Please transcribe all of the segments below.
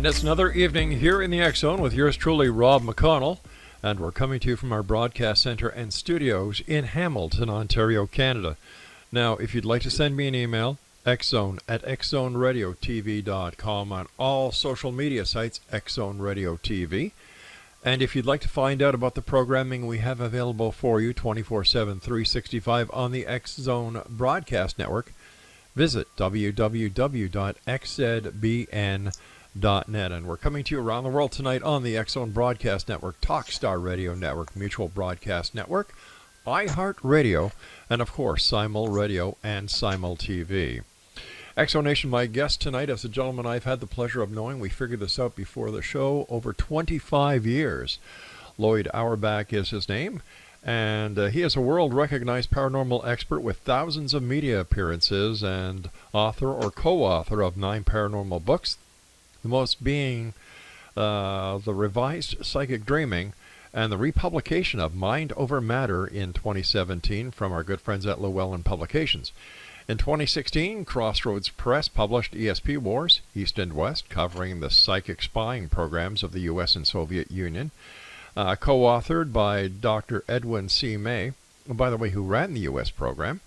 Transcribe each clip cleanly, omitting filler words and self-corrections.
And it's another evening here in the X Zone with yours truly, Rob McConnell. And we're coming to you from our broadcast center and studios in Hamilton, Ontario, Canada. Now, if you'd like to send me an email, xzone@xzoneradiotv.com, on all social media sites, Xzone Radio TV. And if you'd like to find out about the programming we have available for you 24/7, 365 on the X Zone Broadcast Network, visit www.xzbn.net. And we're coming to you around the world tonight on the X Zone Broadcast Network, Talkstar Radio Network, Mutual Broadcast Network, iHeartRadio, and of course, Simul Radio and Simul TV. Exonation, my guest tonight is a gentleman I've had the pleasure of knowing. We figured this out before the show, over 25 years. LOYD Auerbach is his name, and he is a world-recognized paranormal expert with thousands of media appearances and author or co-author of 9 paranormal books, the most being the revised Psychic Dreaming and the republication of Mind Over Matter in 2017 from our good friends at Llewellyn Publications. In 2016, Crossroads Press published ESP Wars, East and West, covering the psychic spying programs of the U.S. and Soviet Union, co-authored by Dr. Edwin C. May, by the way, who ran the U.S. program,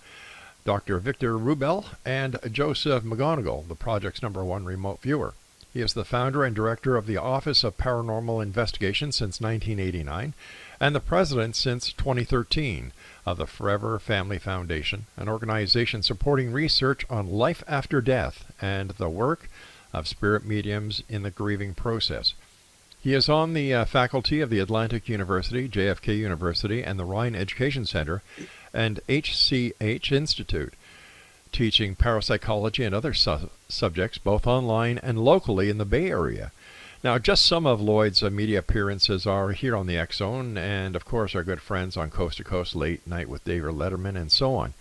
Dr. Victor Rubel, and Joseph McGonigal, the project's #1 remote viewer. He is the founder and director of the Office of Paranormal Investigation since 1989 and the president since 2013 of the Forever Family Foundation, an organization supporting research on life after death and the work of spirit mediums in the grieving process. He is on the faculty of the Atlantic University, JFK University, and the Rhine Education Center and HCH Institute, teaching parapsychology and other subjects both online and locally in the Bay Area. Now, just some of LOYD's media appearances are here on the X Zone, and of course our good friends on Coast to Coast Late Night with David Letterman and so on.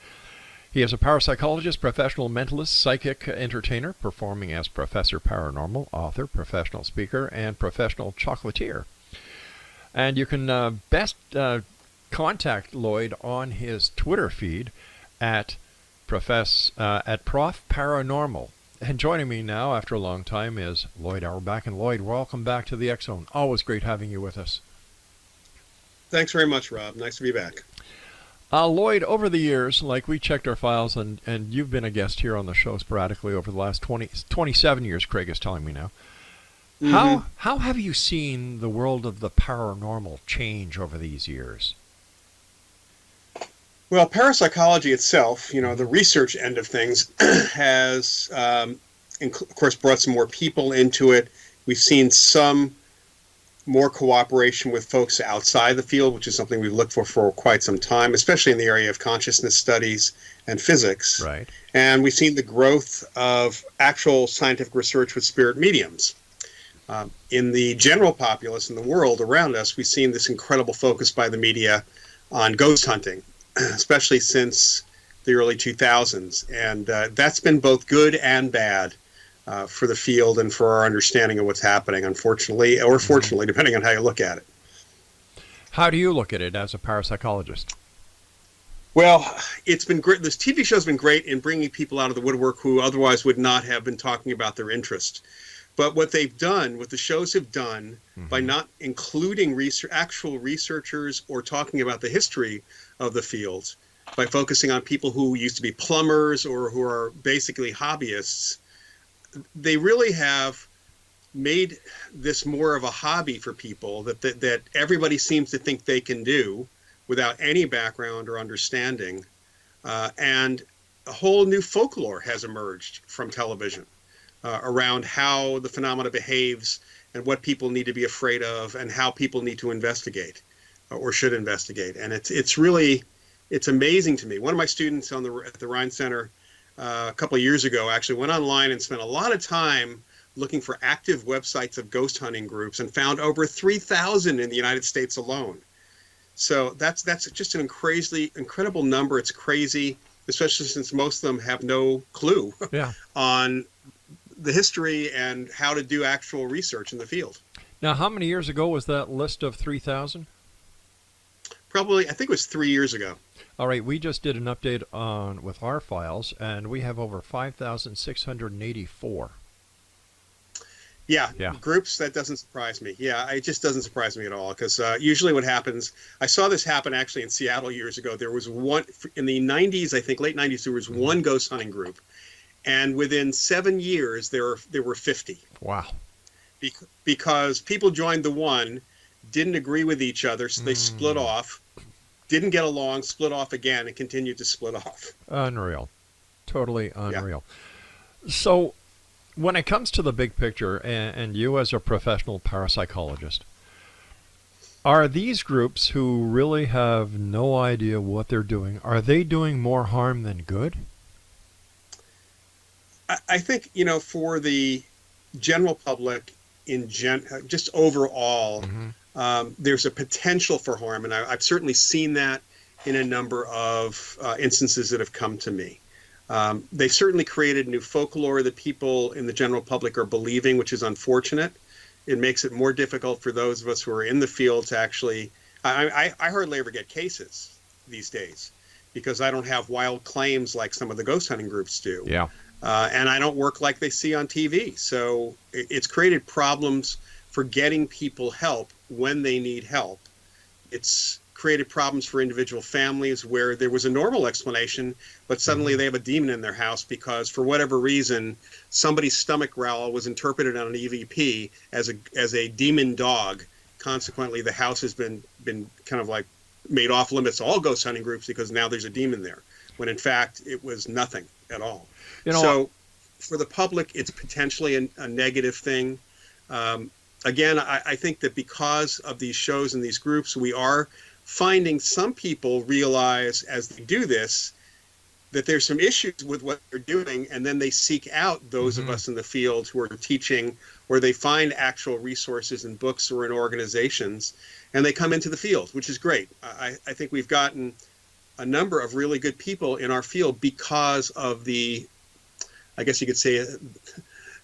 He is a parapsychologist, professional mentalist, psychic entertainer, performing as Professor Paranormal, author, professional speaker, and professional chocolatier. And you can best contact LOYD on his Twitter feed at Prof Paranormal. And joining me now after a long time is LOYD Auerbach. And LOYD, welcome back to the X Zone. Always great having you with us. Thanks very much, Rob. Nice to be back. LOYD, over the years, like we checked our files, and you've been a guest here on the show sporadically over the last 27 years, Craig is telling me now. Mm-hmm. How have you seen the world of the paranormal change over these years? Well, parapsychology itself, the research end of things has, of course, brought some more people into it. We've seen some more cooperation with folks outside the field, which is something we've looked for quite some time, especially in the area of consciousness studies and physics. Right. And we've seen the growth of actual scientific research with spirit mediums. In the general populace in the world around us, we've seen this incredible focus by the media on ghost hunting, especially since the early 2000s. And that's been both good and bad for the field and for our understanding of what's happening, unfortunately, or fortunately, depending on how you look at it. How do you look at it as a parapsychologist? Well, it's been great. This TV show's been great in bringing people out of the woodwork who otherwise would not have been talking about their interest. But what they've done, what the shows have done, by not including actual researchers or talking about the history of the field, by focusing on people who used to be plumbers or who are basically hobbyists, they really have made this more of a hobby for people that everybody seems to think they can do without any background or understanding. And a whole new folklore has emerged from television around how the phenomena behaves and what people need to be afraid of and how people need to investigate or should investigate. And it's amazing to me. One of my students at the Rhine Center a couple of years ago actually went online and spent a lot of time looking for active websites of ghost hunting groups and found over 3,000 in the United States alone. So that's just an incredible number. It's crazy, especially since most of them have no clue on the history and how to do actual research in the field. Now, how many years ago was that list of 3,000? Probably, I think it was 3 years ago. All right, we just did an update with our files, and we have over 5,684. Yeah, Yeah. groups, that doesn't surprise me. Yeah, it just doesn't surprise me at all because usually what happens, I saw this happen actually in Seattle years ago. There was one in the 90s, I think late 90s, there was one ghost hunting group. And within 7 years, there were 50. Wow. Because people joined the one, didn't agree with each other, so they split off, didn't get along, split off again, and continued to split off. Unreal. Totally unreal. Yeah. So when it comes to the big picture, and you as a professional parapsychologist, are these groups who really have no idea what they're doing, are they doing more harm than good? I think, for the general public, just overall, there's a potential for harm, and I've certainly seen that in a number of instances that have come to me. They've certainly created new folklore that people in the general public are believing, which is unfortunate. It makes it more difficult for those of us who are in the field to actually... I hardly ever get cases these days because I don't have wild claims like some of the ghost hunting groups do. Yeah. And I don't work like they see on TV. So it's created problems for getting people help when they need help. It's created problems for individual families where there was a normal explanation, but suddenly they have a demon in their house because for whatever reason, somebody's stomach growl was interpreted on an EVP as a demon dog. Consequently, the house has been kind of like made off limits to all ghost hunting groups because now there's a demon there, when in fact it was nothing at all. So for the public, it's potentially a negative thing. Again, I think that because of these shows and these groups, we are finding some people realize as they do this that there's some issues with what they're doing, and then they seek out those of us in the field who are teaching, or they find actual resources in books or in organizations, and they come into the field, which is great. I think we've gotten a number of really good people in our field because of the, I guess you could say,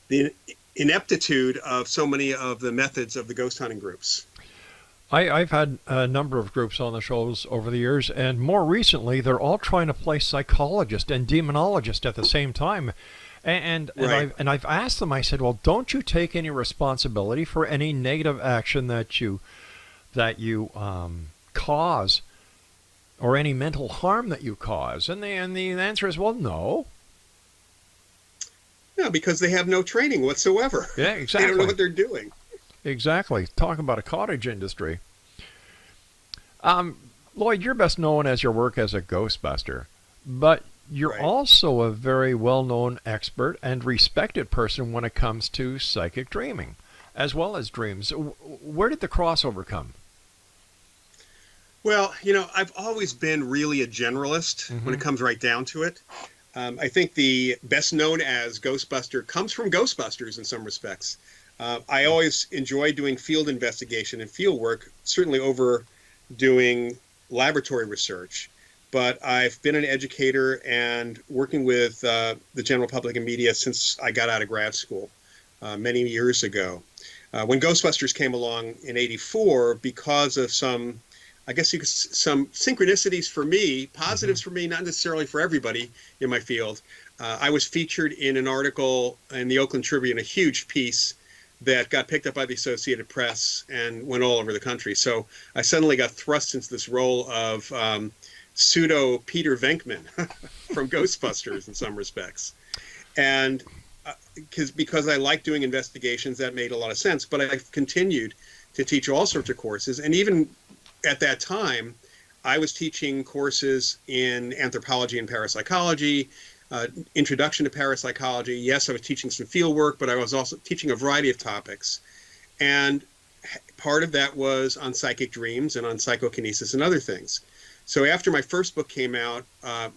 the ineptitude of so many of the methods of the ghost hunting groups. I've had a number of groups on the shows over the years, and more recently, they're all trying to play psychologist and demonologist at the same time. And I've asked them, I said, well, don't you take any responsibility for any negative action that you cause, or any mental harm that you cause? And the answer is, well, no. Yeah, because they have no training whatsoever. Yeah, exactly. They don't know what they're doing. Exactly. Talk about a cottage industry. Lloyd, you're best known as your work as a Ghostbuster, but you're also a very well-known expert and respected person when it comes to psychic dreaming, as well as dreams. Where did the crossover come? Well, I've always been really a generalist when it comes right down to it. I think the best known as Ghostbuster comes from Ghostbusters in some respects. I always enjoy doing field investigation and field work, certainly over doing laboratory research. But I've been an educator and working with the general public and media since I got out of grad school many years ago. When Ghostbusters came along in '84, because of some synchronicities for me, positives for me, not necessarily for everybody in my field, I was featured in an article in the Oakland Tribune, a huge piece that got picked up by the Associated Press and went all over the country. So I suddenly got thrust into this role of pseudo Peter Venkman from Ghostbusters in some respects. And because I like doing investigations, that made a lot of sense. But I've continued to teach all sorts of courses. And even at that time, I was teaching courses in anthropology and parapsychology, introduction to parapsychology. Yes, I was teaching some field work, but I was also teaching a variety of topics. And part of that was on psychic dreams and on psychokinesis and other things. So after my first book came out,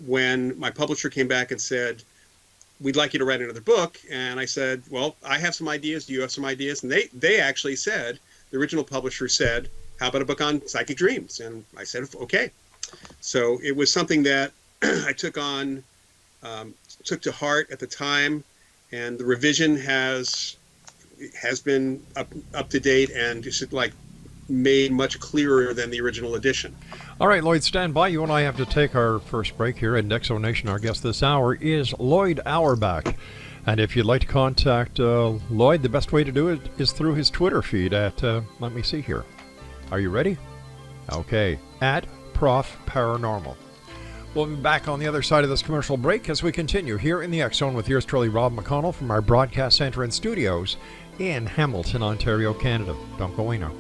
when my publisher came back and said, we'd like you to write another book, and I said, well, I have some ideas. Do you have some ideas? And they actually said, the original publisher said, how about a book on psychic dreams? And I said, okay. So it was something that I took to heart at the time, and the revision has been up to date and just like made much clearer than the original edition. All right, Lloyd, stand by. You and I have to take our first break here at Nexo Nation. Our guest this hour is Lloyd Auerbach. And if you'd like to contact Lloyd, the best way to do it is through his Twitter feed at, let me see here. Are you ready? Okay, at Prof Paranormal. We'll be back on the other side of this commercial break as we continue here in the X Zone with yours truly, Rob McConnell, from our broadcast center and studios in Hamilton, Ontario, Canada. Don't go away now.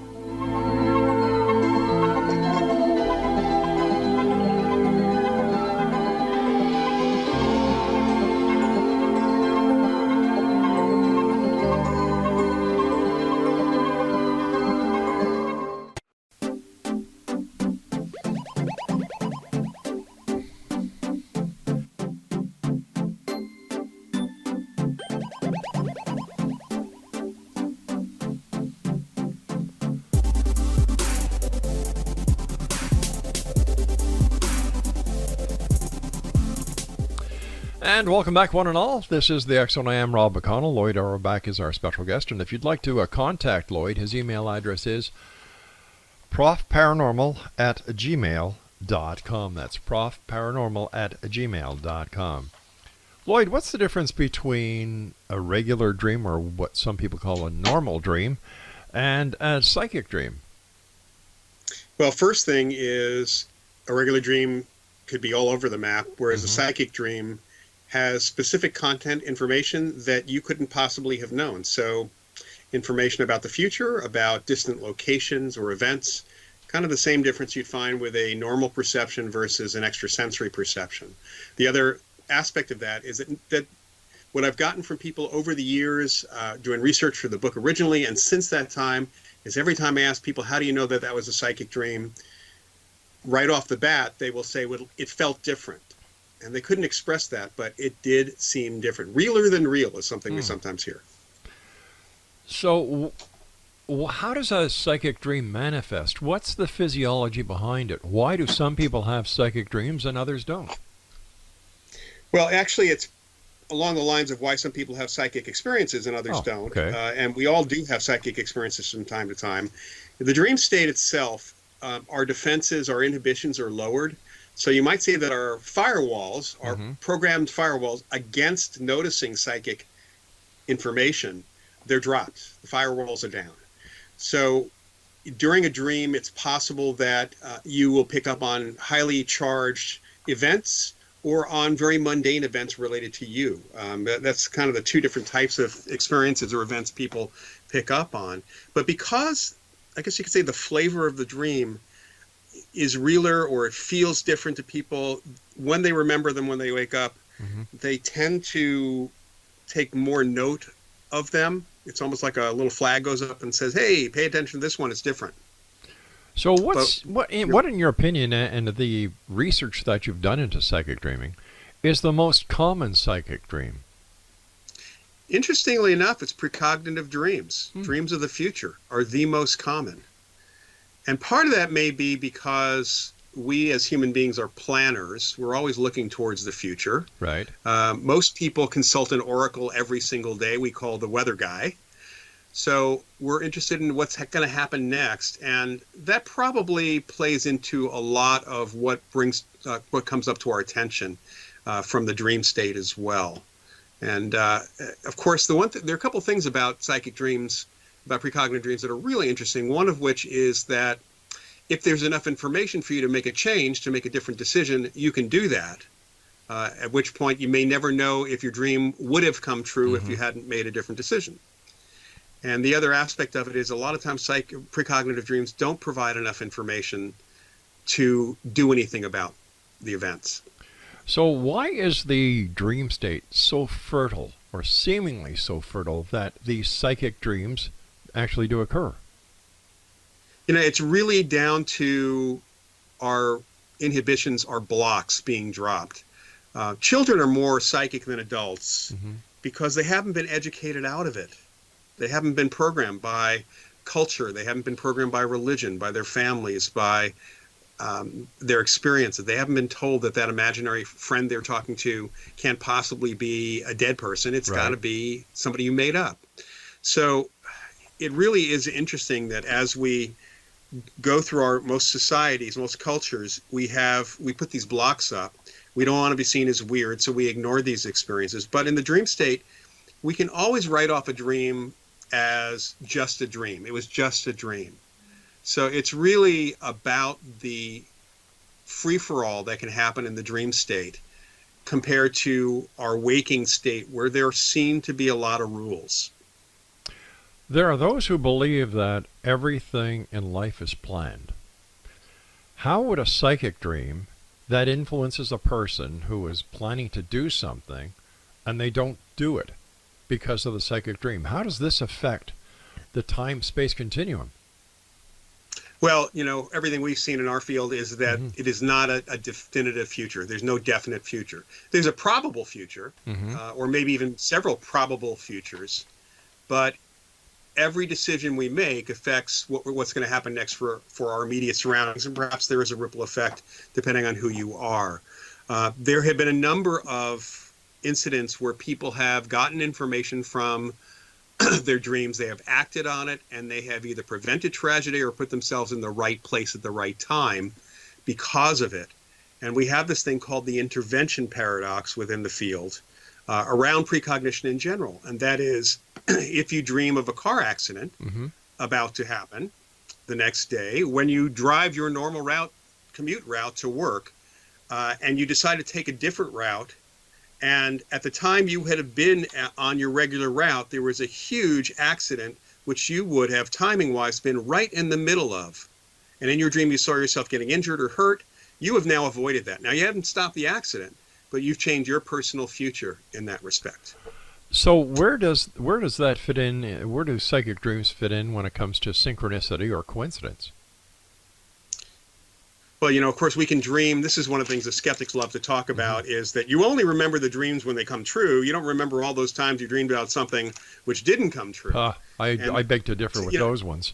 And welcome back, one and all. This is the X Zone. I am Rob McConnell. Lloyd Auerbach is our special guest. And if you'd like to contact Lloyd, his email address is profparanormal@gmail.com. That's profparanormal@gmail.com. Lloyd, what's the difference between a regular dream, or what some people call a normal dream, and a psychic dream? Well, first thing is a regular dream could be all over the map, whereas a psychic dream has specific content information that you couldn't possibly have known. So information about the future, about distant locations or events, kind of the same difference you'd find with a normal perception versus an extrasensory perception. The other aspect of that is that what I've gotten from people over the years doing research for the book originally and since that time is every time I ask people, how do you know that that was a psychic dream? Right off the bat, they will say, well, it felt different. And they couldn't express that, but it did seem different. Realer than real is something we sometimes hear. So how does a psychic dream manifest? What's the physiology behind it? Why do some people have psychic dreams and others don't? Well, actually, it's along the lines of why some people have psychic experiences and others don't. Okay. And we all do have psychic experiences from time to time. The dream state itself, our defenses, our inhibitions are lowered. So you might say that our firewalls, our programmed firewalls against noticing psychic information, they're dropped. The firewalls are down. So during a dream, it's possible that you will pick up on highly charged events or on very mundane events related to you. That's kind of the two different types of experiences or events people pick up on. But because, I guess you could say, the flavor of the dream is realer, or it feels different to people when they remember them when they wake up, they tend to take more note of them. It's almost like a little flag goes up and says, hey, pay attention to this one, it's different. So what in your opinion, and the research that you've done into psychic dreaming, is the most common psychic dream? Interestingly enough, it's precognitive dreams. Dreams of the future are the most common. And part of that may be because we as human beings are planners. We're always looking towards the future. Right. Most people consult an oracle every single day. We call the weather guy. So we're interested in what's going to happen next. And that probably plays into a lot of what what comes up to our attention from the dream state as well. And of course, there are a couple things about psychic dreams, about precognitive dreams, that are really interesting. One of which is that if there's enough information for you to make a change, to make a different decision, you can do that. At which point you may never know if your dream would have come true if you hadn't made a different decision. And the other aspect of it is a lot of times precognitive dreams don't provide enough information to do anything about the events. So why is the dream state so fertile, or seemingly so fertile, that these psychic dreams actually do occur? It's really down to our inhibitions, our blocks being dropped. Children are more psychic than adults because they haven't been educated out of it. They haven't been programmed by culture. They haven't been programmed by religion, by their families, by their experiences. They haven't been told that imaginary friend they're talking to can't possibly be a dead person. It's got to be somebody you made up. So it really is interesting that as we go through most societies, most cultures, we put these blocks up. We don't want to be seen as weird, so we ignore these experiences. But in the dream state, we can always write off a dream as just a dream. It was just a dream. So it's really about the free-for-all that can happen in the dream state compared to our waking state, where there seem to be a lot of rules. There are those who believe that everything in life is planned. How would a psychic dream that influences a person who is planning to do something and they don't do it because of the psychic dream, how does this affect the time-space continuum? Well, everything we've seen in our field is that it is not a definitive future. There's no definite future. There's a probable future, or maybe even several probable futures, but every decision we make affects what's going to happen next for our immediate surroundings, and perhaps there is a ripple effect depending on who you are. There have been a number of incidents where people have gotten information from their dreams, they have acted on it, and they have either prevented tragedy or put themselves in the right place at the right time because of it. And we have this thing called the intervention paradox within the field around precognition in general. And that is, if you dream of a car accident about to happen the next day, when you drive your normal commute route to work, and you decide to take a different route, and at the time you had been on your regular route, there was a huge accident, which you would have, timing-wise, been right in the middle of. And in your dream, you saw yourself getting injured or hurt. You have now avoided that. Now, you haven't stopped the accident, but you've changed your personal future in that respect. So where does that fit in? Where do psychic dreams fit in when it comes to synchronicity or coincidence? Well, of course, we can dream. This is one of the things that skeptics love to talk about, is that you only remember the dreams when they come true. You don't remember all those times you dreamed about something which didn't come true. I beg to differ with those ones.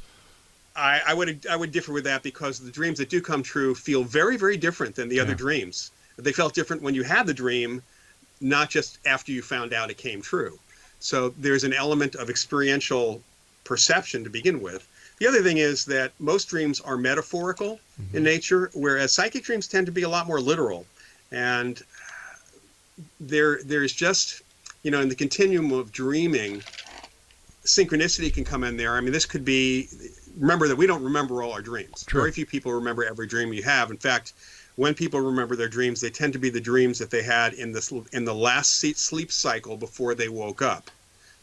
I would differ with that, because the dreams that do come true feel very, very different than the other dreams. They felt different when you had the dream, not just after you found out it came true. So there's an element of experiential perception to begin with. The other thing is that most dreams are metaphorical in nature, whereas psychic dreams tend to be a lot more literal. And there's just, in the continuum of dreaming, synchronicity can come in there. I mean, this could be, remember that we don't remember all our dreams. True. Very few people remember every dream you have. In fact, when people remember their dreams, they tend to be the dreams that they had in the last sleep cycle before they woke up.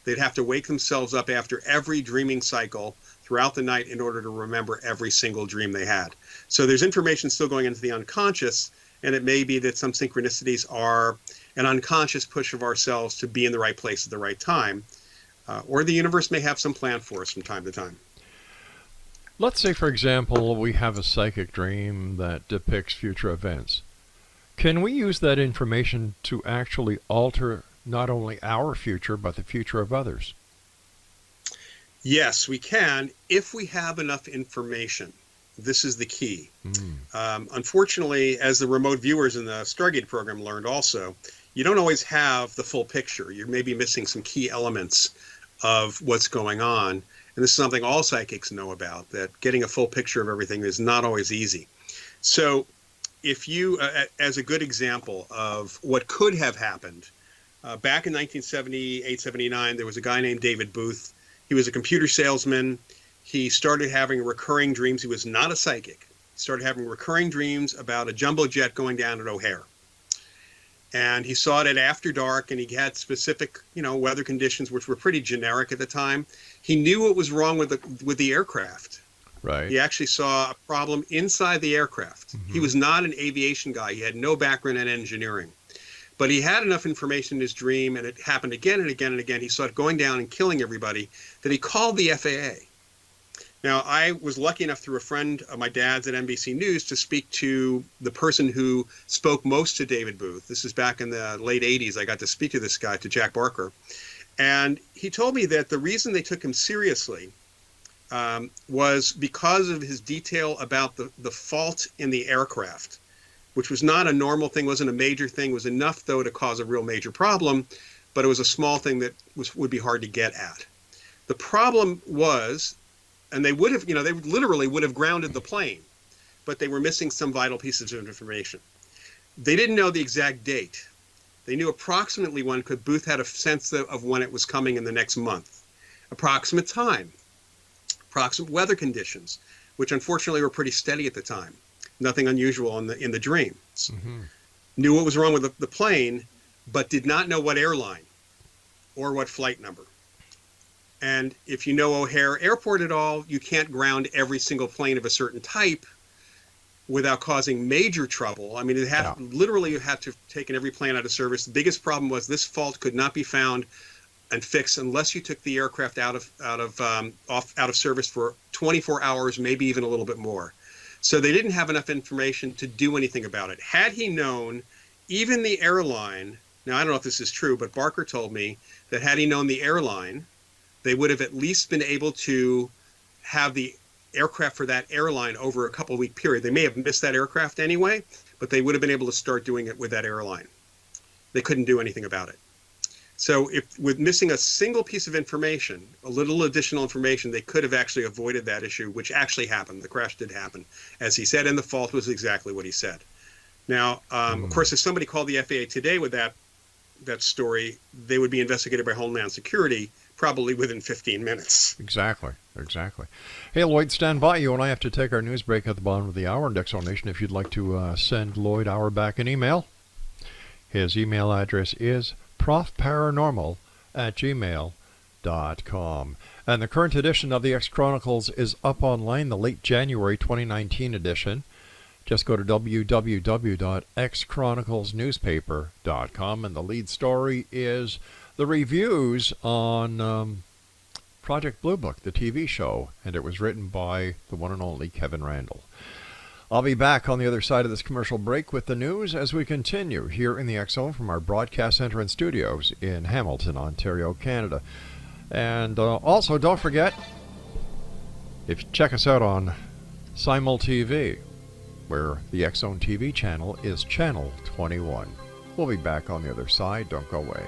They'd have to wake themselves up after every dreaming cycle throughout the night in order to remember every single dream they had. So there's information still going into the unconscious, and it may be that some synchronicities are an unconscious push of ourselves to be in the right place at the right time, or the universe may have some plan for us from time to time. Let's say, for example, we have a psychic dream that depicts future events. Can we use that information to actually alter not only our future, but the future of others? Yes, we can, if we have enough information. This is the key. Unfortunately, as the remote viewers in the Stargate program learned also, you don't always have the full picture. You're maybe missing some key elements of what's going on. And this is something all psychics know about, that getting a full picture of everything is not always easy. So if you, as a good example of what could have happened, back in 1978, 79, there was a guy named David Booth. He was a computer salesman. He started having recurring dreams. He was not a psychic. He started having recurring dreams about a jumbo jet going down at O'Hare. And he saw it at after dark, and he had specific, weather conditions, which were pretty generic at the time. He knew what was wrong with the aircraft. Right. He actually saw a problem inside the aircraft. He was not an aviation guy. He had no background in engineering. But he had enough information in his dream, and it happened again and again and again. He saw it going down and killing everybody, that he called the FAA. Now, I was lucky enough through a friend of my dad's at NBC News to speak to the person who spoke most to David Booth. This is back in the late 80s. I got to speak to this guy, to Jack Barker. And he told me that the reason they took him seriously was because of his detail about the fault in the aircraft, which was not a normal thing, wasn't a major thing, was enough, though, to cause a real major problem, but it was a small thing that would be hard to get at. The problem was, and they would have, they literally would have grounded the plane, but they were missing some vital pieces of information. They didn't know the exact date. They knew approximately when, because Booth had a sense of when it was coming in the next month. Approximate time, approximate weather conditions, which unfortunately were pretty steady at the time. Nothing unusual in the dreams. Mm-hmm. Knew what was wrong with the plane, but did not know what airline or what flight number. And if you know O'Hare Airport at all, you can't ground every single plane of a certain type without causing major trouble. I mean, literally you have to have taken every plane out of service. The biggest problem was this fault could not be found and fixed unless you took the aircraft out of service for 24 hours, maybe even a little bit more. So they didn't have enough information to do anything about it. Had he known, even the airline, now I don't know if this is true, but Barker told me that had he known the airline, they would have at least been able to have the aircraft for that airline over a couple-week period. They may have missed that aircraft anyway, but they would have been able to start doing it with that airline. They couldn't do anything about it. So if with missing a single piece of information, a little additional information, they could have actually avoided that issue, which actually happened. The crash did happen, as he said, and the fault was exactly what he said. Now, of course, if somebody called the FAA today with that story, they would be investigated by Homeland Security probably within 15 minutes. Exactly. Hey, Lloyd, stand by. You and I have to take our news break at the bottom of the hour. And Exonation, if you'd like to send Lloyd Auerbach an email, his email address is profparanormal@gmail.com. And the current edition of the X Chronicles is up online, the late January 2019 edition. Just go to www.xchroniclesnewspaper.com, and the lead story is the reviews on Project Blue Book, the TV show, and it was written by the one and only Kevin Randall. I'll be back on the other side of this commercial break with the news as we continue here in the X Zone from our broadcast center and studios in Hamilton, Ontario, Canada. And also, don't forget, if you check us out on Simul TV, where the X Zone TV channel is Channel 21. We'll be back on the other side. Don't go away.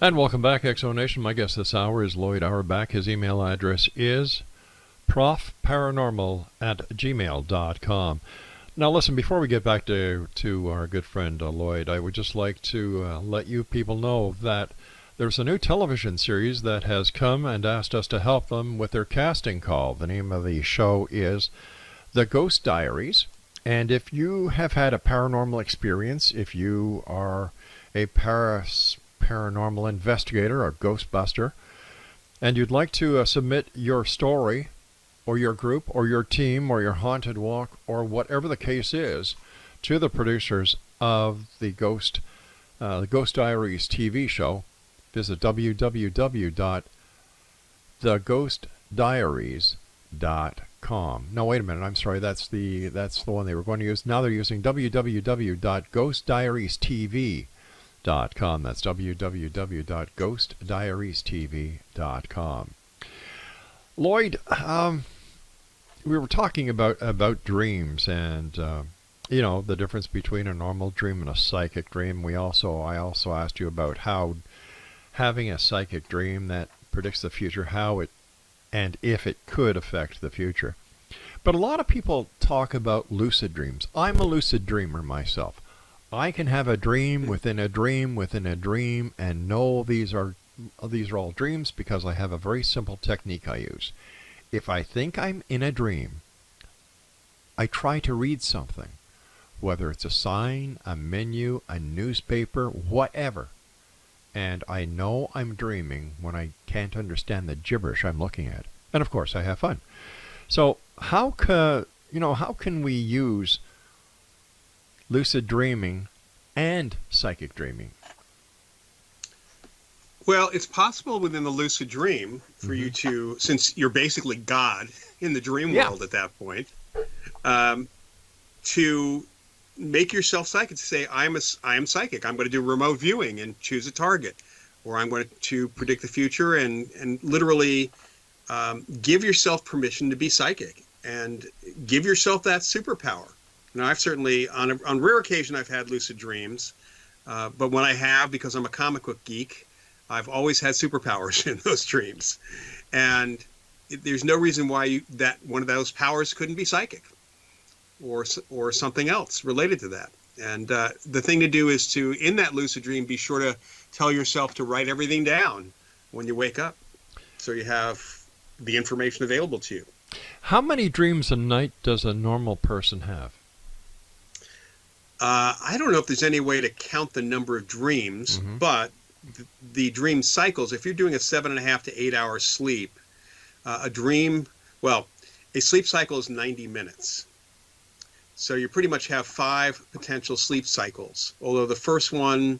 And welcome back, Exonation. My guest this hour is Lloyd Auerbach. His email address is profparanormal@gmail.com. Now listen, before we get back to our good friend Lloyd, I would just like to let you people know that there's a new television series that has come and asked us to help them with their casting call. The name of the show is The Ghost Diaries. And if you have had a paranormal experience, if you are a paranormal investigator or ghostbuster, and you'd like to submit your story or your group or your team or your haunted walk or whatever the case is to the producers of the Ghost Diaries TV show, visit www.theghostdiaries.com. No, wait a minute. I'm sorry. That's the one they were going to use. Now they're using www.ghostdiariestv.com. That's www.ghostdiariestv.com. Lloyd, we were talking about dreams and the difference between a normal dream and a psychic dream. I also asked you about how having a psychic dream that predicts the future, how it and if it could affect the future. But a lot of people talk about lucid dreams. I'm a lucid dreamer myself. I can have a dream within a dream within a dream and know these are all dreams because I have a very simple technique I use. If I think I'm in a dream, I try to read something, whether it's a sign, a menu, a newspaper, whatever. And I know I'm dreaming when I can't understand the gibberish I'm looking at. And of course, I have fun. So how can we use lucid dreaming and psychic dreaming? Well, it's possible within the lucid dream for you to, since you're basically God in the dream world at that point, to make yourself psychic. Say, I am psychic. I'm going to do remote viewing and choose a target, or I'm going to predict the future and literally give yourself permission to be psychic and give yourself that superpower. Now, I've certainly, on rare occasion, I've had lucid dreams, but when I have, because I'm a comic book geek, I've always had superpowers in those dreams, and there's no reason why that one of those powers couldn't be psychic, or something else related to that. And the thing to do is to, in that lucid dream, be sure to tell yourself to write everything down when you wake up, so you have the information available to you. How many dreams a night does a normal person have? I don't know if there's any way to count the number of dreams, but the dream cycles, if you're doing a 7.5 to 8 hour sleep, a sleep cycle is 90 minutes. So you pretty much have 5 potential sleep cycles, although the first one,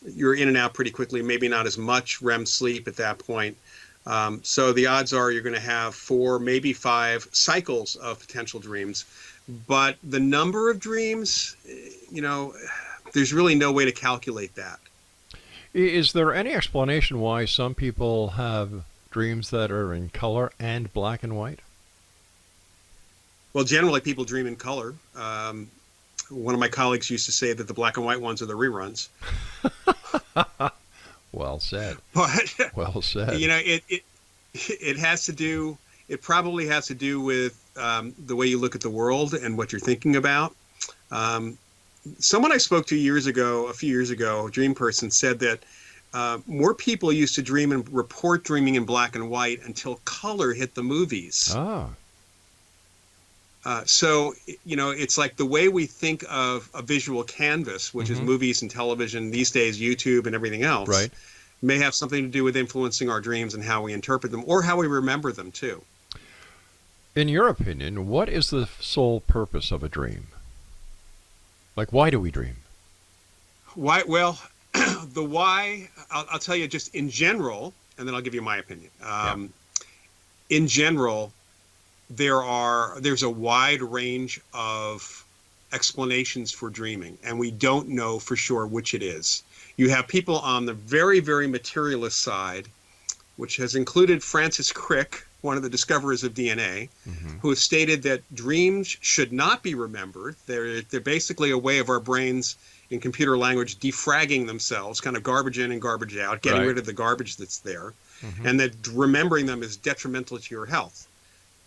you're in and out pretty quickly, maybe not as much REM sleep at that point. So the odds are you're going to have 4, maybe 5 cycles of potential dreams. But the number of dreams, there's really no way to calculate that. Is there any explanation why some people have dreams that are in color and black and white? Well, generally people dream in color. One of my colleagues used to say that the black and white ones are the reruns. Well said. But well said. It probably has to do with the way you look at the world and what you're thinking about. Someone I spoke to a few years ago, a dream person, said that more people used to dream and report dreaming in black and white until color hit the movies. Ah. So, it's like the way we think of a visual canvas, which is movies and television, these days YouTube and everything else, right, may have something to do with influencing our dreams and how we interpret them, or how we remember them too. In your opinion, what is the sole purpose of a dream? Like, why do we dream? Why? Well, the why, I'll tell you just in general, and then I'll give you my opinion. In general, there's a wide range of explanations for dreaming, and we don't know for sure which it is. You have people on the very, very materialist side, which has included Francis Crick, one of the discoverers of DNA, who has stated that dreams should not be remembered. They're basically a way of our brains, in computer language, defragging themselves, kind of garbage in and garbage out, getting rid of the garbage that's there, and that remembering them is detrimental to your health.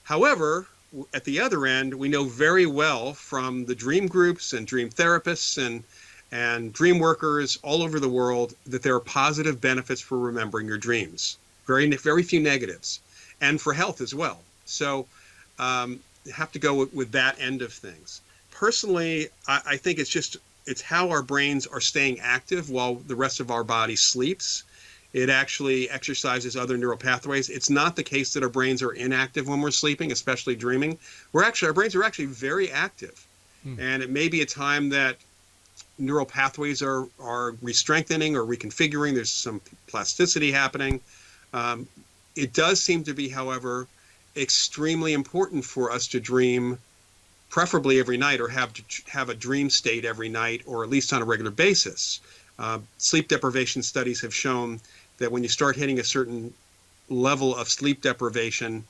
However, at the other end, we know very well from the dream groups and dream therapists and dream workers all over the world that there are positive benefits for remembering your dreams. Very, very few negatives, and for health as well. So you have to go with that end of things. Personally, I think it's how our brains are staying active while the rest of our body sleeps. It actually exercises other neural pathways. It's not the case that our brains are inactive when we're sleeping, especially dreaming. Our brains are actually very active. And it may be a time that neural pathways are re-strengthening or reconfiguring. There's some plasticity happening. It does seem to be, however, extremely important for us to dream, preferably every night, or have a dream state every night, or at least on a regular basis. Sleep deprivation studies have shown that when you start hitting a certain level of sleep deprivation,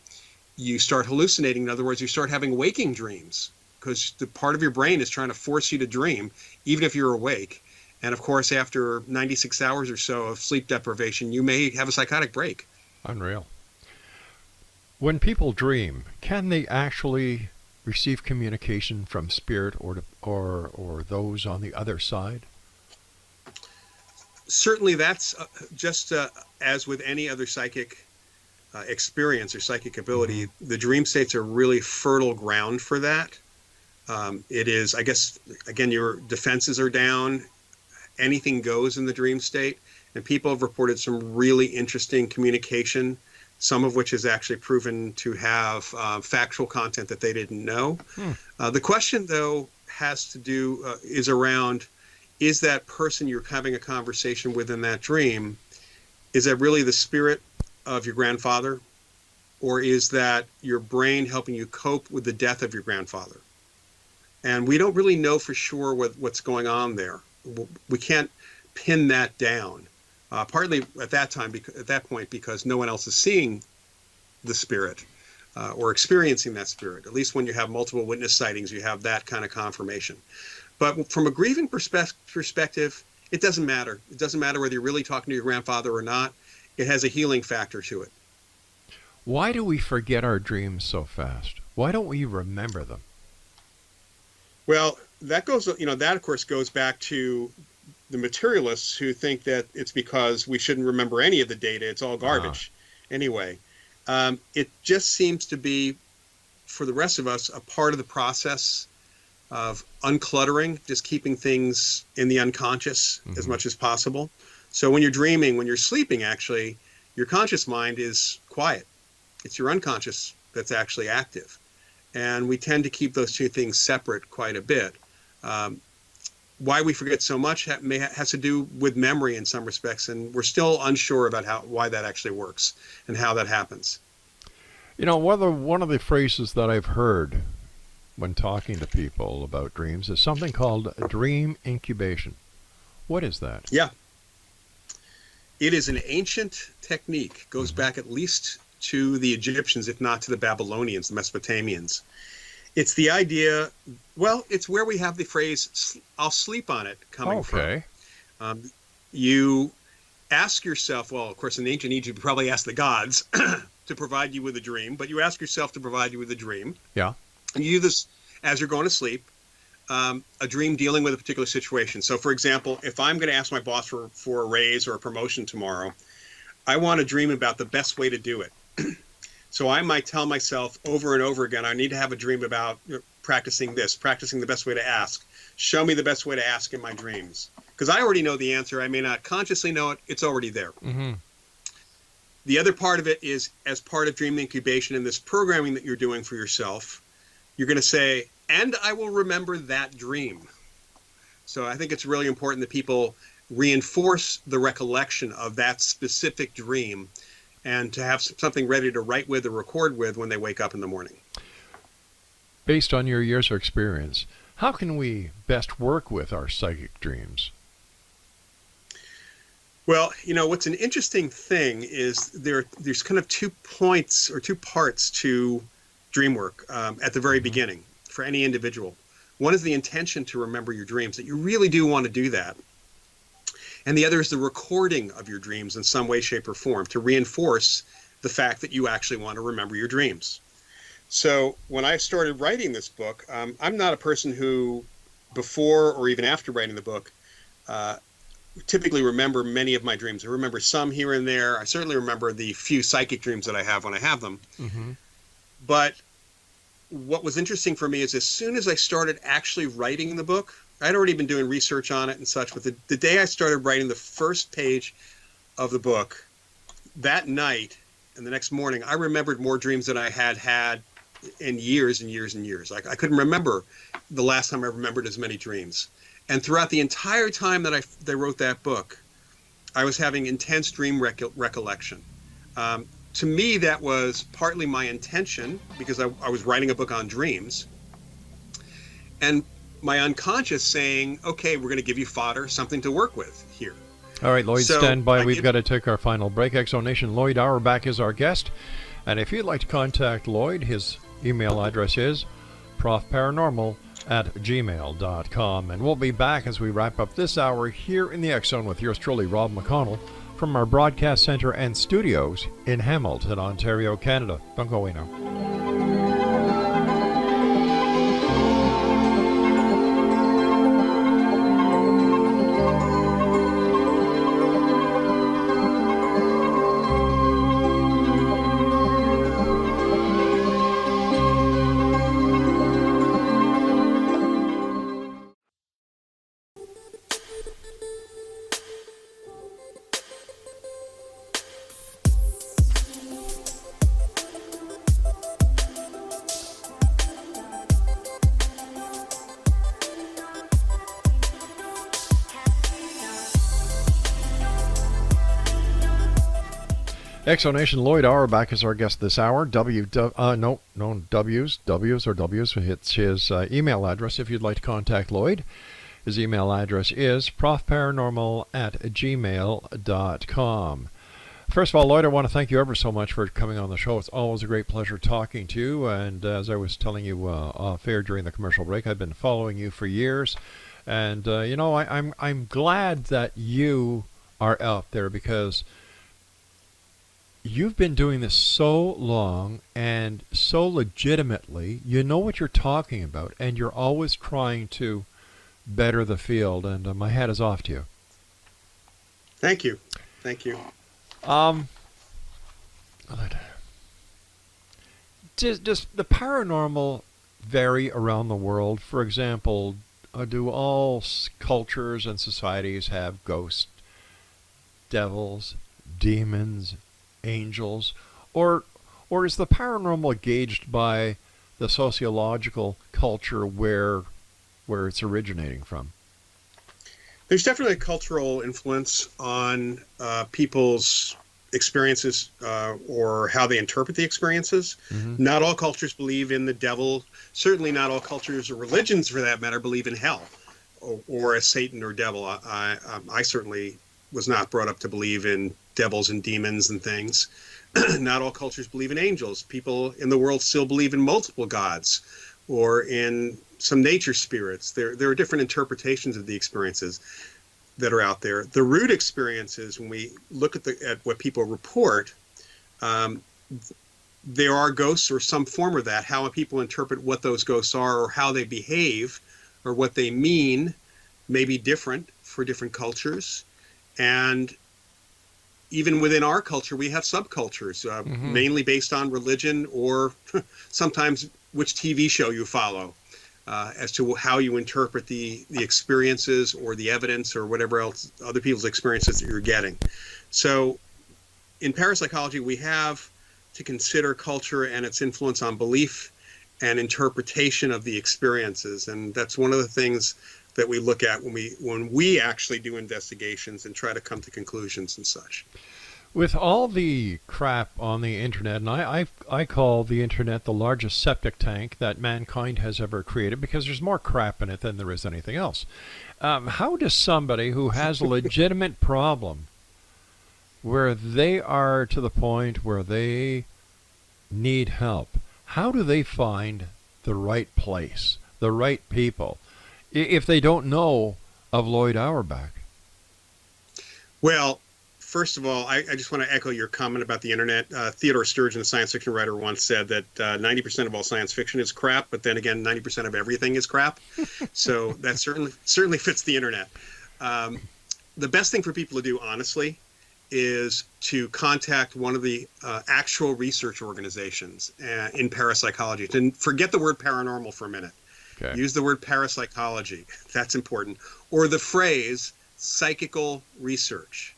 you start hallucinating. In other words, you start having waking dreams, because the part of your brain is trying to force you to dream, even if you're awake. And of course, after 96 hours or so of sleep deprivation, you may have a psychotic break. Unreal. When people dream, can they actually receive communication from spirit or those on the other side? Certainly, that's just as with any other psychic experience or psychic ability, the dream states are really fertile ground for that. It is, I guess, again, your defenses are down. Anything goes in the dream state. And people have reported some really interesting communication, some of which has actually proven to have factual content that they didn't know. The question, though, is around, is that person you're having a conversation with in that dream, is that really the spirit of your grandfather? Or is that your brain helping you cope with the death of your grandfather? And we don't really know for sure what's going on there. We can't pin that down. Partly at that point, because no one else is seeing the spirit or experiencing that spirit. At least when you have multiple witness sightings, you have that kind of confirmation. But from a grieving perspective, it doesn't matter. It doesn't matter whether you're really talking to your grandfather or not. It has a healing factor to it. Why do we forget our dreams so fast? Why don't we remember them? Well, that of course goes back to the materialists who think that it's because we shouldn't remember any of the data. It's all garbage. Anyway, it just seems to be, for the rest of us, a part of the process of uncluttering, just keeping things in the unconscious as much as possible. So when you're dreaming, when you're sleeping, actually, your conscious mind is quiet. It's your unconscious that's actually active. And we tend to keep those two things separate quite a bit. Why we forget so much has to do with memory in some respects, and we're still unsure about why that actually works and how that happens. You know, one of the phrases that I've heard when talking to people about dreams is something called dream incubation. What is that? Yeah. It is an ancient technique, goes back at least to the Egyptians, if not to the Babylonians, the Mesopotamians. It's the idea, well, it's where we have the phrase, I'll sleep on it, coming from. You ask yourself, well, of course, in ancient Egypt, you probably ask the gods to provide you with a dream, but you ask yourself to provide you with a dream. Yeah. And you do this as you're going to sleep, a dream dealing with a particular situation. So, for example, if I'm going to ask my boss for a raise or a promotion tomorrow, I want to dream about the best way to do it. So I might tell myself over and over again, I need to have a dream about practicing the best way to ask. Show me the best way to ask in my dreams. Because I already know the answer. I may not consciously know it. It's already there. Mm-hmm. The other part of it is, as part of dream incubation and this programming that you're doing for yourself, you're going to say, and I will remember that dream. So I think it's really important that people reinforce the recollection of that specific dream and to have something ready to write with or record with when they wake up in the morning. Based on your years of experience, how can we best work with our psychic dreams? Well, you know, what's an interesting thing is there's kind of 2 points or 2 parts to dream work at the very beginning for any individual. One is the intention to remember your dreams, that you really do want to do that. And the other is the recording of your dreams in some way, shape, or form to reinforce the fact that you actually want to remember your dreams. So when I started writing this book, I'm not a person who, before or even after writing the book, typically remember many of my dreams. I remember some here and there. I certainly remember the few psychic dreams that I have when I have them. Mm-hmm. But what was interesting for me is as soon as I started actually writing the book, I'd already been doing research on it and such, but the day I started writing the first page of the book, that night and the next morning, I remembered more dreams than I had in years and years and years. I couldn't remember the last time I remembered as many dreams. And throughout the entire time that I wrote that book, I was having intense dream recollection. To me, that was partly my intention because I was writing a book on dreams. And my unconscious saying, okay, we're going to give you fodder, something to work with here. All right, Lloyd, stand by. We've got to take our final break. Exonation Lloyd Auerbach is our guest. And if you'd like to contact Lloyd, his email address is profparanormal@gmail.com. And we'll be back as we wrap up this hour here in the X Zone with yours truly, Rob McConnell, from our broadcast center and studios in Hamilton, Ontario, Canada. Don't go away now. Exonation Lloyd Auerbach is our guest this hour. W's. It's his email address if you'd like to contact Lloyd. His email address is profparanormal@gmail.com. First of all, Lloyd, I want to thank you ever so much for coming on the show. It's always a great pleasure talking to you. And as I was telling you off air during the commercial break, I've been following you for years. And, I'm glad that you are out there because you've been doing this so long and so legitimately. You know what you're talking about, and you're always trying to better the field. And my hat is off to you. Thank you. Thank you. Does the paranormal vary around the world? For example, do all cultures and societies have ghosts, devils, demons, angels, or is the paranormal gauged by the sociological culture where it's originating from? There's definitely a cultural influence on people's experiences or how they interpret the experiences. Mm-hmm. Not all cultures believe in the devil. Certainly not all cultures or religions, for that matter, believe in hell or a Satan or devil. I certainly was not brought up to believe in devils and demons and things. Not all cultures believe in angels. People in the world still believe in multiple gods or in some nature spirits. There are different interpretations of the experiences that are out there. The root experiences, when we look at what people report, there are ghosts or some form of that. How people interpret what those ghosts are or how they behave or what they mean may be different for different cultures. And even within our culture, we have subcultures, mainly based on religion or sometimes which TV show you follow. As to how you interpret the experiences or the evidence or whatever else, other people's experiences that you're getting. So in parapsychology, we have to consider culture and its influence on belief and interpretation of the experiences. And that's one of the things that we look at when we actually do investigations and try to come to conclusions and such. With all the crap on the internet, and I call the internet the largest septic tank that mankind has ever created because there's more crap in it than there is anything else. How does somebody who has a legitimate problem where they are to the point where they need help, how do they find the right place, the right people, if they don't know of Lloyd Auerbach? Well, first of all, I just want to echo your comment about the internet. Theodore Sturgeon, a science fiction writer, once said that 90% of all science fiction is crap, but then again, 90% of everything is crap. So that certainly fits the internet. The best thing for people to do, honestly, is to contact one of the actual research organizations in parapsychology. And forget the word paranormal for a minute. Okay. Use the word parapsychology. That's important. Or the phrase psychical research.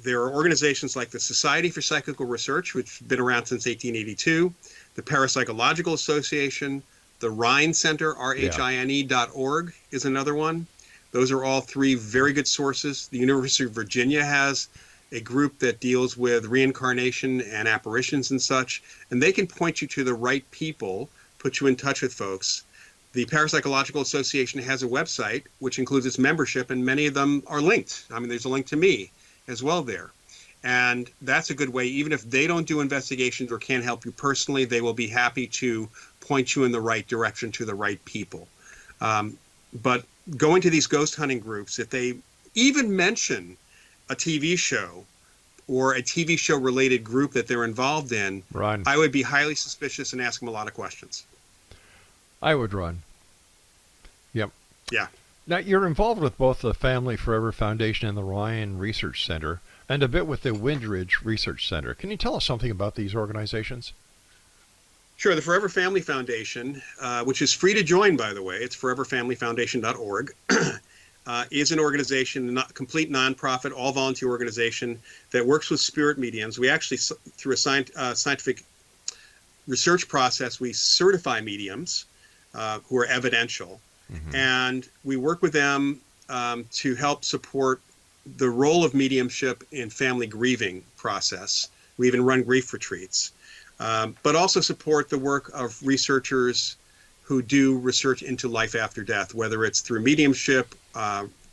There are organizations like the Society for Psychical Research, which has been around since 1882, the Parapsychological Association, the REIN Center, RHINE.org is another one. Those are all three very good sources. The University of Virginia has a group that deals with reincarnation and apparitions and such, and they can point you to the right people, put you in touch with folks. The Parapsychological Association has a website, which includes its membership, and many of them are linked. I mean, there's a link to me as well there. And that's a good way. Even if they don't do investigations or can't help you personally, they will be happy to point you in the right direction to the right people. But going to these ghost hunting groups, if they even mention a TV show or a TV show related group that they're involved in, run. I would be highly suspicious and ask them a lot of questions. I would run. Yep. Yeah. Now, you're involved with both the Family Forever Foundation and the Ryan Research Center, and a bit with the Windridge Research Center. Can you tell us something about these organizations? Sure. The Forever Family Foundation, which is free to join, by the way, it's foreverfamilyfoundation.org, is an organization, a complete nonprofit, all-volunteer organization that works with spirit mediums. We actually, through a scientific research process, we certify mediums who are evidential. Mm-hmm. And we work with them to help support the role of mediumship in family grieving process. We even run grief retreats, but also support the work of researchers who do research into life after death, whether it's through mediumship,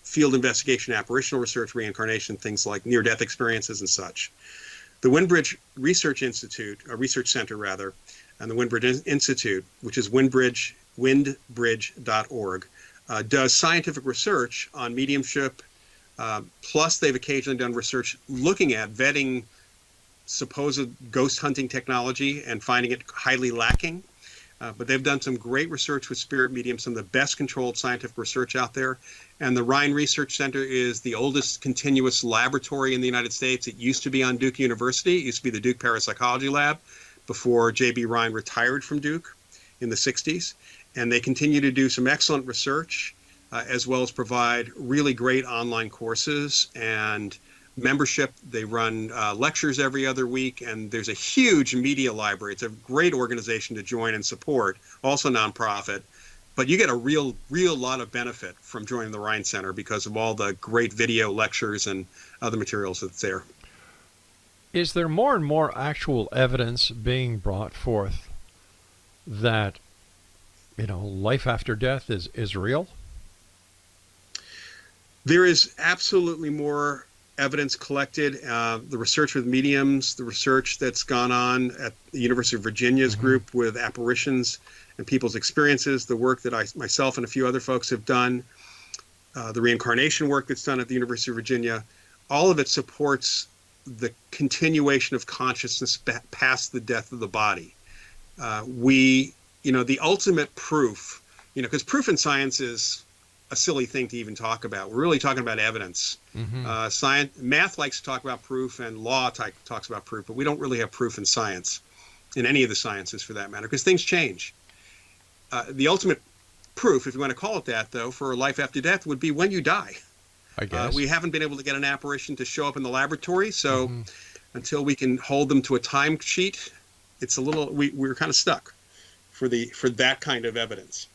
field investigation, apparitional research, reincarnation, things like near-death experiences and such. The Windbridge Research Institute, a research center rather, and the Windbridge Institute, which is windbridge.org, does scientific research on mediumship. Plus, they've occasionally done research looking at vetting supposed ghost hunting technology and finding it highly lacking. But they've done some great research with spirit mediums, some of the best controlled scientific research out there. And the Rhine Research Center is the oldest continuous laboratory in the United States. It used to be on Duke University. It used to be the Duke Parapsychology Lab before J.B. Rhine retired from Duke in the 60s. And they continue to do some excellent research, as well as provide really great online courses and membership. They run lectures every other week, and there's a huge media library. It's a great organization to join and support, also nonprofit. But you get a real lot of benefit from joining the Rhine Center because of all the great video lectures and other materials that's there. Is there more and more actual evidence being brought forth that, life after death is real? There is absolutely more evidence collected. The research with mediums, the research that's gone on at the University of Virginia's group with apparitions and people's experiences, the work that myself and a few other folks have done, the reincarnation work that's done at the University of Virginia, all of it supports the continuation of consciousness past the death of the body. The ultimate proof, because proof in science is a silly thing to even talk about. We're really talking about evidence. Math likes to talk about proof, and law talks about proof, but we don't really have proof in science, in any of the sciences for that matter, because things change. The ultimate proof, if you want to call it that, though, for life after death would be when you die. I guess. We haven't been able to get an apparition to show up in the laboratory, so until we can hold them to a time sheet, it's a little, we're kind of stuck for that kind of evidence.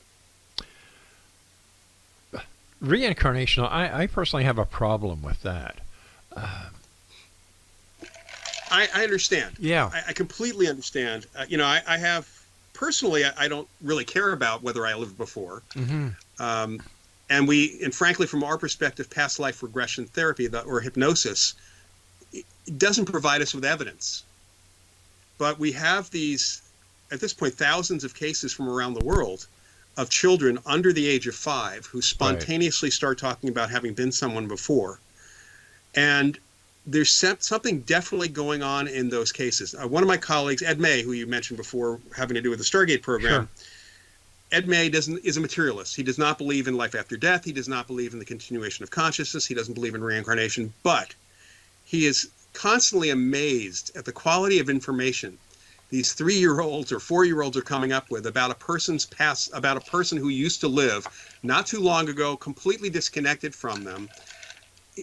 Reincarnation, I personally have a problem with that. I understand. Yeah. I completely understand. I have, personally, I don't really care about whether I lived before. And frankly, from our perspective, past life regression therapy or hypnosis, it doesn't provide us with evidence. But we have these, at this point, thousands of cases from around the world of children under the age of 5 who spontaneously start talking about having been someone before. And there's something definitely going on in those cases. One of my colleagues, Ed May, who you mentioned before, having to do with the Stargate program, Ed May is a materialist. He does not believe in life after death. He does not believe in the continuation of consciousness. He doesn't believe in reincarnation. But he is constantly amazed at the quality of information these 3-year-olds or 4-year-olds are coming up with about a person's past, about a person who used to live not too long ago, completely disconnected from them.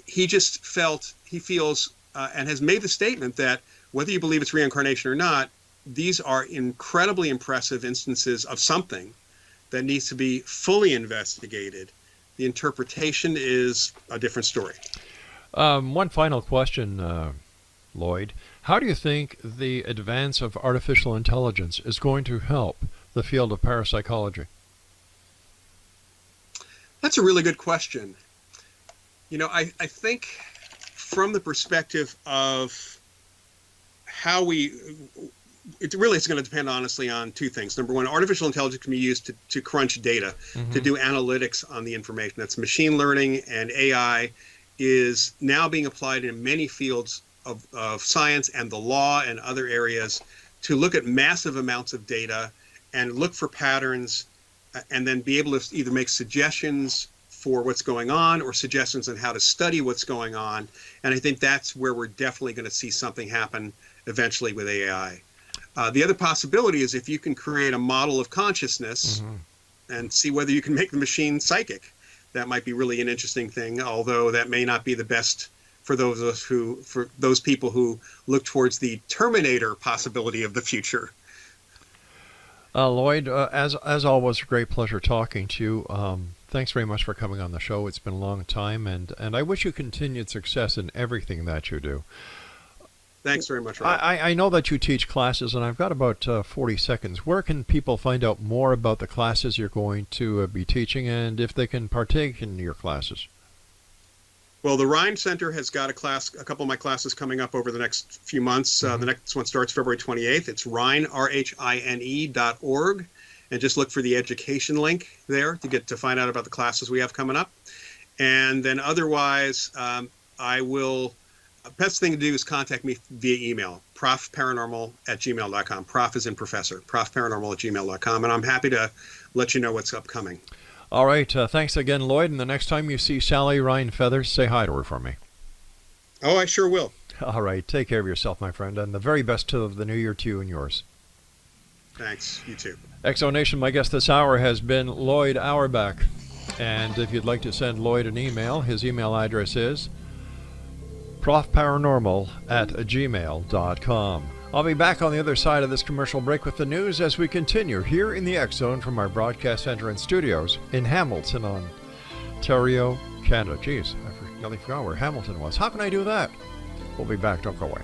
He feels, and has made the statement that whether you believe it's reincarnation or not, these are incredibly impressive instances of something that needs to be fully investigated. The interpretation is a different story. One final question, Lloyd. How do you think the advance of artificial intelligence is going to help the field of parapsychology? That's a really good question. I think from the perspective of how it's going to depend honestly on two things. Number one, artificial intelligence can be used to crunch data, to do analytics on the information. That's machine learning, and AI is now being applied in many fields of science and the law and other areas to look at massive amounts of data and look for patterns and then be able to either make suggestions for what's going on or suggestions on how to study what's going on. And I think that's where we're definitely going to see something happen eventually with AI. The other possibility is if you can create a model of consciousness and see whether you can make the machine psychic. That might be really an interesting thing, although that may not be the best for those people who look towards the Terminator possibility of the future. Lloyd, as always, a great pleasure talking to you. Thanks very much for coming on the show. It's been a long time, and I wish you continued success in everything that you do. Thanks very much, Rob. I know that you teach classes, and I've got about 40 seconds. Where can people find out more about the classes you're going to be teaching, and if they can partake in your classes? Well, the Rhine Center has got a couple of my classes coming up over the next few months. The next one starts February 28th. It's Rhine, RHINE.org. And just look for the education link there to find out about the classes we have coming up. And then otherwise, best thing to do is contact me via email, profparanormal@gmail.com. Prof is in professor, profparanormal@gmail.com. And I'm happy to let you know what's upcoming. All right. Thanks again, Lloyd. And the next time you see Sally Ryan Feathers, say hi to her for me. Oh, I sure will. All right. Take care of yourself, my friend. And the very best of the new year to you and yours. Thanks. You too. Exonation, my guest this hour has been Lloyd Auerbach. And if you'd like to send Lloyd an email, his email address is profparanormal@gmail.com. I'll be back on the other side of this commercial break with the news as we continue here in the X Zone from our broadcast center and studios in Hamilton, Ontario, Canada. Geez, I nearly forgot where Hamilton was. How can I do that? We'll be back. Don't go away.